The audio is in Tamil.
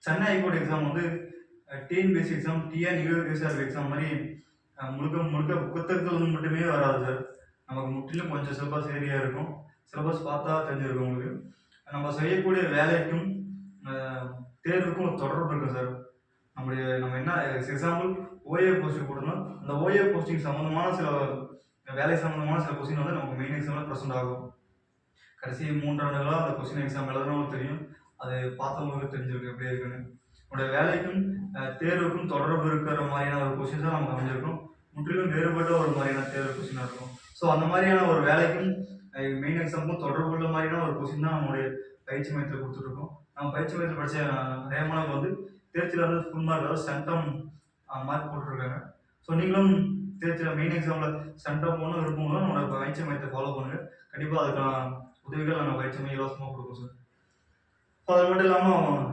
சென்னை ஹைகோர்ட் எக்ஸாம் வந்து டிஎன்பிஎஸ்சி எக்ஸாம், டிஎன்யூஎஸ்ஆர்பி எக்ஸாம் மாதிரி முழுக்க முழுக்க புத்தகத்தில் மட்டுமே வராது சார். நமக்கு முற்றிலும் கொஞ்சம் சிலபஸ் ஏரியா இருக்கும். சிலபஸ் பார்த்தா தெரிஞ்சிருக்கும் உங்களுக்கு. நம்ம செய்யக்கூடிய வேலைக்கும் தேர்வுக்கும் தொடர்பு இருக்கும் சார். நம்ம என்ன எக்ஸாம்பிள் ஓஏ போஸ்டிங் போட்டோம்னா அந்த ஓஏ போஸ்டிங் சம்மந்தமான சில வேலை சம்மந்தமான சில கொஸ்டின் வந்து நமக்கு மெயின் எக்ஸாமில் ப்ரெசென்ட் ஆகும். கடைசி 3 ஆண்டுகளாக அந்த கொஸ்டின் எக்ஸாம் எழுதுறவங்களுக்கு தெரியும், அது பார்த்தவங்களுக்கு தெரிஞ்சிருக்கு எப்படி இருக்குன்னு. நம்முடைய வேலைக்கும் தேர்வுக்கும் தொடர்பு இருக்கிற மாதிரியான ஒரு கொஸ்டின் தான் நமக்கு அமைஞ்சிருக்கும். முற்றிலும் வேறுபட்ட ஒரு மாதிரியான தேர்வு கொஸ்டினாக இருக்கும். ஸோ அந்த மாதிரியான ஒரு வேலைக்கும் மெயின் எக்ஸாமுக்கும் தொடர்பு உள்ள மாதிரியான ஒரு கொஸ்டின் தான் நம்மளுடைய பயிற்சி மையத்தில் கொடுத்துட்ருக்கோம். நம்ம பயிற்சி மையத்தில் படித்த நிறைய மாணவர்கள் வந்து தேர்ச்சியில் வந்து ஃபுல் மார்க், அதாவது சென்டம் மார்க் போட்டுருக்காங்க. ஸோ நீங்களும் தேர்ச்சியில் மெயின் எக்ஸாமில் சென்டம் போகணும் விருப்பம் தான் நம்மளோட பயிற்சி மையத்தை ஃபாலோ பண்ணுங்கள். கண்டிப்பாக அதுக்கான உதவிகள் நாங்கள் பயிற்சி மையம் இலவசமாக கொடுப்போம் சார். ஸோ அது மட்டும் இல்லாமல்